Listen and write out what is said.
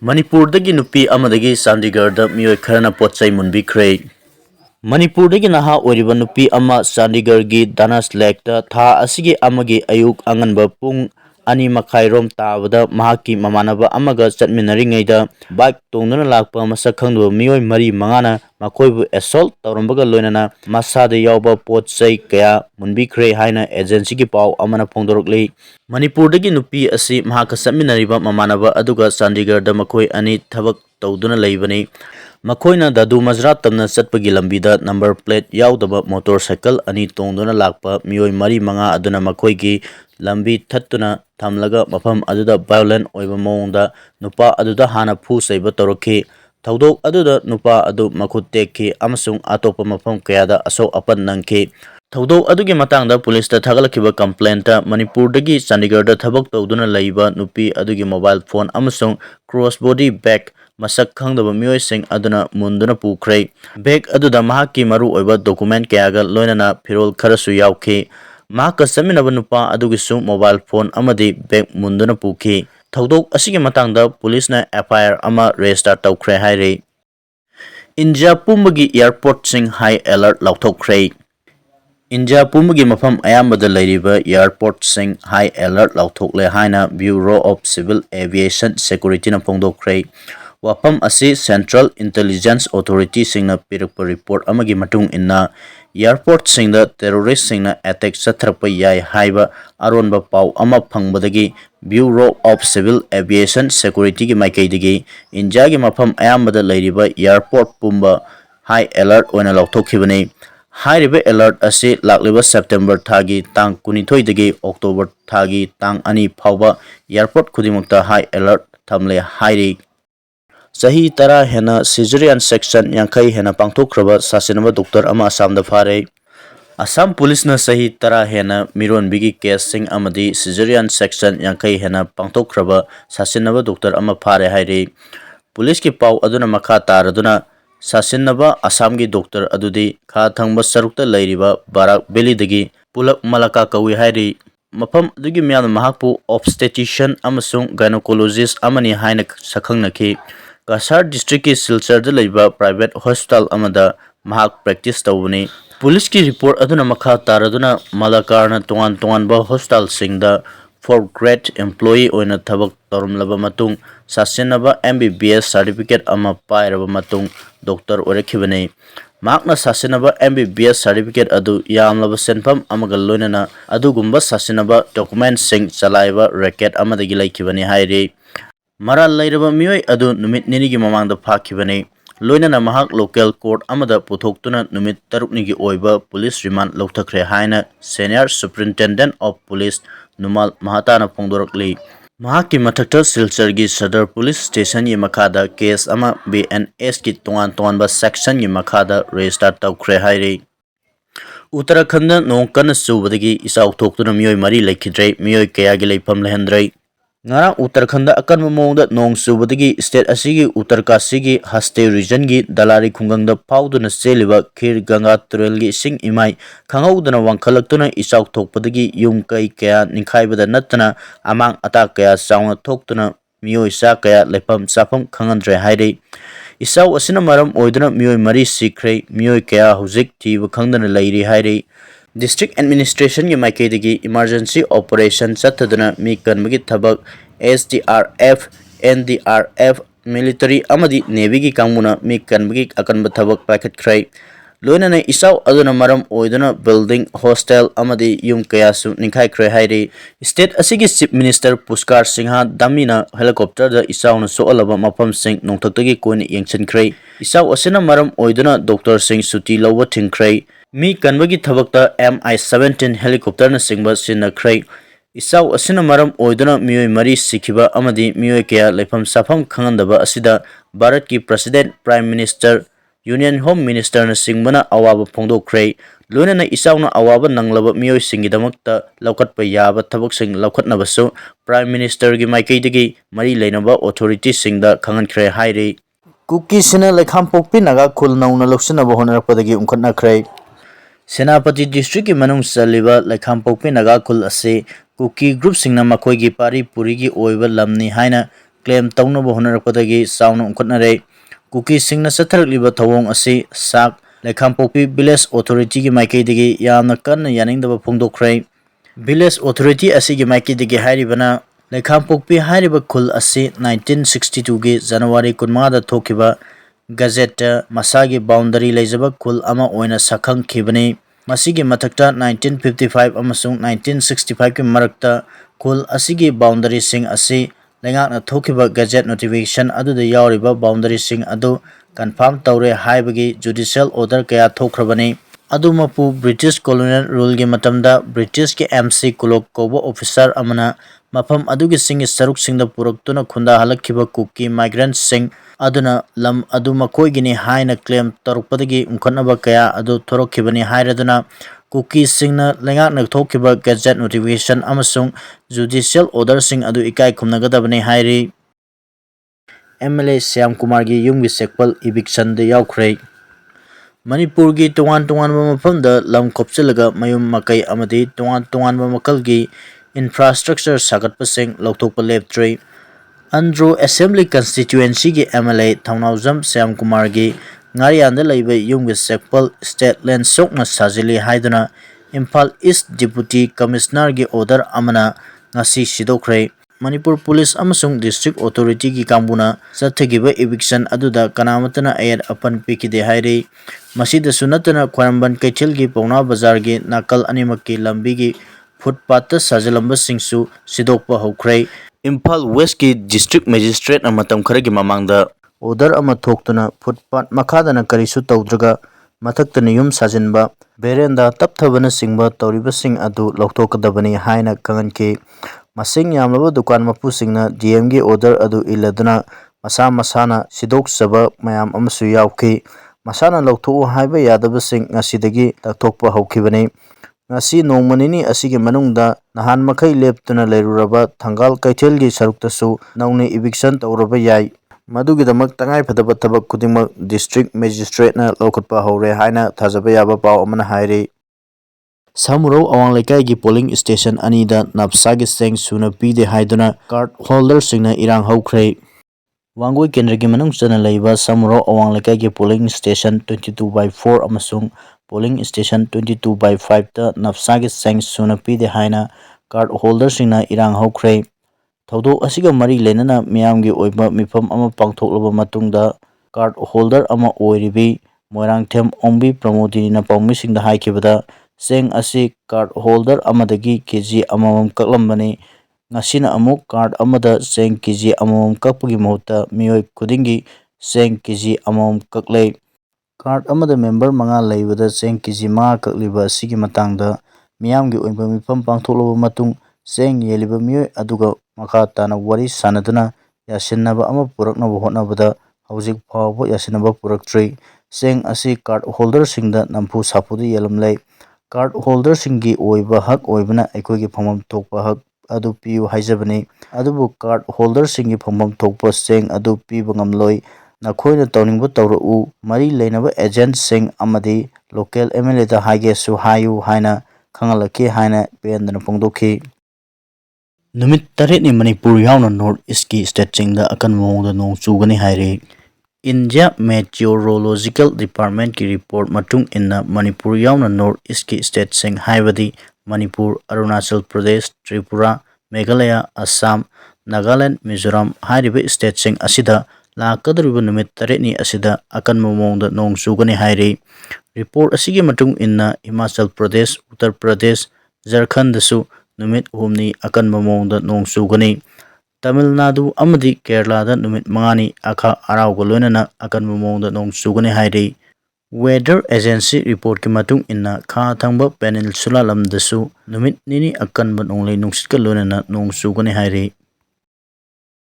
Manipurdagi nupi amadagi Chandigarda miyoi kharana potchai munbikre. Manipurdagi naha oiriba nupi ama Chandigargi Danas Lake tha asigi amagi ayuk anganba pung ani makhairom tabada mahaki mamanaba amaga chatminaringaida bike tongduna lakpa masak khangdu miyoi mari mangana makoibu assault tawrambaga loinana masada yawba potchai kaya munbikre haina agency gi paw amana phongdorokli. Manipurdagi nupi asi mahaka chatminariba mamanaba aduga Chandigarda makoi ani thabak tawduna leibani. Makoina dadu mazra tamna chatpagi lambida number plate yaudaba motorcycle ani tongduna lakpa miyoi mari manga aduna makoigi lambi thattuna thamlaga mafam aduda violent oiba mawngda nupa aduda hana phu saiba torokhi. Thaudok aduda nupa adu makhut tekhi amasung atopa mafam kayada asok apan nangkhi. Thaudok adugi matangda police ta thagalakhiba complaint ta Manipurdagi Chandigarda thabak tawduna leiba nupi adugi mobile phone amasung cross body bag masak khangdaba miyoi sing aduna munduna pukhrei. Bag aduda mahaki maru oiba document kayaga loinana phirol kharasu yawkhi. Mahaka saminaba nupa adugisu mobile phone amadi bag munduna pukhi. Thaudok asigi matangda police na FIR ama register tawkhre haire. India pumbagi airport sing high alert lauthokre. India pumbagi mafam ayambada leiriba airport sing high alert lauthokle haina Bureau of Civil Aviation Security na phongdokre. Wapam asi Central Intelligence Authority singna pirakpa report amagi matung inna airport singda terrorist singna attack sathrapa yai haiba aronba paw ama phangbadagi Bureau of Civil Aviation Security gi maikaidagi India gi mafam ayambada leiriba airport pumba high alert oina lauthokibani. Hairiba alert asi lakliba September thagi tang 12 dagi October thagi tang 2 phawba airport khudimukta high alert thamle hairi. Sahi tara hena cesarean section yankai hena pangthokraba Sasinaba doctor ama Assam da phare. Assam police na sahi tara hena miron bigi case sing amadi cesarean section yankai hena pangthokraba Sasinaba doctor ama phare haire. Police ki paw aduna makha taraduna Sasinaba Assam gi doctor adudi kha thangba sarukta leiriba Barak Valley dagi pulak malaka kawi hairi. Mafam adugi miyana mahakpu obstetrician amasung gynecologist amani haina sakhangnakhi. Kasar district ki Silchar da leiba private hospital amada mahak practice tawuni. Police ki report aduna makha taraduna Malakarna tongan ba hospital singda 4th grade employee oina thabak tawramlaba matung Sasinaba MBBS certificate ama pairaba matung doctor orekhibani. Makna Sasinaba MBBS certificate adu yamlaba senfam amaga loinana adugumba Sasinaba document sing chalaiba racket amadagi laikibani hairi. Maral lairaba miyoi adu numit ninigi mamangda phakibani. Loinana mahak local court amada puthoktuna numit taruknigi oiba police remand lauthakre haina senior superintendent of police Numal Mahatana phongdorakli. Mahaki mathakta Silchargi Sadar police station yi makhada case ama BNS ki tongan ba section yi makhada register tawkhre haire. Uttarakhand nong kana subadagi isau thoktuna miyoi mari laikhidrei miyoi kayagi leifam lehendrei. Ngarang Uttarakhand akanba mawngda nong subadagi state asigi Uttarkashigi Haste region gi Dalari khungangda phawduna cheliba Khir Ganga Turel gi sing imai khanghaudana wangkhalaktuna isau thokpadagi yum kai kaya ningkhaibada nattana amang ata kaya chauna thoktuna miyoi sa kaya leifam chafam khangandre haire. Isau asina maram oiduna miyoi mari sikhrei miyoi kaya hujik thiba khangdana leiri haire. District Administration ki maikaidagi emergency operation chathaduna mi kanbagi thabak SDRF, NDRF, military amadi navy ki kangmuna mi kanbagi akanba thabak paikhatkrai. Loinana isau aduna maram oiduna building hostel amadi yum kayasu ningkhaikhre hairi. State asigi chief minister Puskar Singha Damina helicopter da isau na soalaba mafam sing nongthaktagi koina yengchankhrai. Isau asina maram oiduna Dr. Singh suti lawba thingkhrai. Mi kanbagi thabakta Mi-17 helicopter na singba sinnakhrai. Isau asina maram oiduna miyoi mari sikhiba amadi miyoi kaya leifam safam khangandaba asida Bharat ki President Prime Minister Union Home Minister na singbana awaba phongdokkhrai. Loinana isau na awaba nanglaba miyoi singidamakta laukatpa yaba thabak sing laukatnabasu Prime Minister gi maikaidagi mari leinaba authority singda khangankhrai haire. Kuki sina lekham pokpi naga khul nauna loksanaba honarpadagi umkhatnakhrai. Senapati district ki manung saliba lekham pokpi naga khul ase Kuki group singna makhoi gi pari puri gi oiba lamni haina claim taunaba honarapodagi sauna ungkhatnare Kuki singna satharaklibba thawong asi sak Lekhampokpi village authority gi maikaidagi yamna kanna yaningdaba phongdokkhrai village authority asigi maikaidagi hairibana Lekhampokpi hairiba khul asi 1962 gi January 15 da thokiba gazette masagi boundary leijaba khul ama oina sakhang khibani masigi mathakta 1955 amasung 1965 ki marakta khul asigi boundary sing asi lengakna thokiba gazette notification aduda yawriba boundary sing adu confirm tawre haibagi judicial order kaya thokhrabani adumapu British colonial rule gi matamda British ki MC Kulok kobo officer amana mafam adugi singi saruk singda puraktuna khunda halakhiba Kuki migrants sing aduna lam adu makoigini haina claim tarukpadagi unkhanaba kaya adu thorokhibani hairaduna Kuki singna lengakna thokhiba gazette notification amasung judicial order sing adu ikai khumnagadabani hairi MLA Syam Kumar gi yumgi sekpal eviction de yaukhrei Manipur gi tongan mafamda lam khopchilaga mayum makai amadi tongan makalgi infrastructure sagatpasing lauthokpa leptrei Andro Assembly Constituency gi MLA Thaunaujam Syam Kumar gi ngarianda laiba yumgi sekpal state land sokna sajili haiduna Imphal East Deputy Commissioner gi order amana ngasi sidokhrei Manipur Police amasung District Authority gi kambuna sathagiba eviction aduda kanamatana ayat apan pikide hairi masida sunatana Khwaramban Kaithil gi Pauna Bazar gi nakal animakki lambi gi footpath sajalamba singsu sidokpa haukrei Imphal West ki District Magistrate amatam kharagi mamangda order ama thoktuna footpath makhadana karisu tawdraga mathaktana yum sajinba berenda tapthabana singba tawribasing adu lauthokadabani haina kanganki masing yamlaba dukan mapusingna DM gi order adu iladuna masana sidok saba mayam amasu yawki masana lauthok haiba yadabasing ngasidagi takthokpa haukhibani ngasi nongmanini asigi manungda nahan makai leptuna leiruraba thangal kaithel gi saruktasu nauni eviction tawraba yai madugidamak tangai phadaba thabak khudingmak district magistrate na lokhatpa hore haina thajaba yaba paw amana hairi Samuro awang lekai gi polling station anida napsagi seng suna pide haiduna card holder singna irang haukrei Wangoi kendra gi manung chana leiba Samuro awang lekai gi polling station 22/4 amasung polling station 22/5 ta napsagi seng suna pide haina card holder singna irang haukrei Thawdok asiga mari lenana miyamgi oiba mifam ama pangthoklaba matungda card holder ama oiribi Moirangthem Ongbi Pramodini na pawmisingda haikibada seng asi card holder amadagi kg amamam kaklambani ngasina amuk card amada seng kg amamam kakpagi mahutta miyoi khudingi seng kg amamam kaklei card amada member manga leibada seng kg ma kakliba asigi matangda miyamgi oiba mifam pangthoklaba matung seng yeliba miyoi aduga makha tana wari sanaduna yasinaba ama puraknaba hotnabada hawjik phawba yasinaba puraktrei seng asi card holder singda nampu sapudu yelamlei card holder singi oiba hak oibana aikogi phangmam thokpa hak adu piu haijabani adubu card holder singi phangmam thokpa seng adu piba ngamloi nakhoina tawningba tawrau mari leinaba agent sing amadi local MLA da haigesu hayu haina khangalaki haina pendana pongdokhi Numit taret ni Manipur yauna North East ki state singda akan mawngda nong chugani hairi India Meteorological Department ki report matung inna Manipur yauna North East ki state sing haibadi Manipur Arunachal Pradesh Tripura Meghalaya Assam Nagaland Mizoram hairiba state sing asida lakadriba numit taret ni asida akan mawngda nong chugani hairi report asigi matung inna Himachal Pradesh Uttar Pradesh Jharkhand dasu numit humni akan mamongda nong chugani Tamil Nadu amadi Kerala da numit mangani akha arauga loinana akan mamongda nong chugani hairi Weather Agency report ki matung inna kha thangba peninsula lamdasu numit nini akan ba nonglei nungsitka loinana nong chugani hairi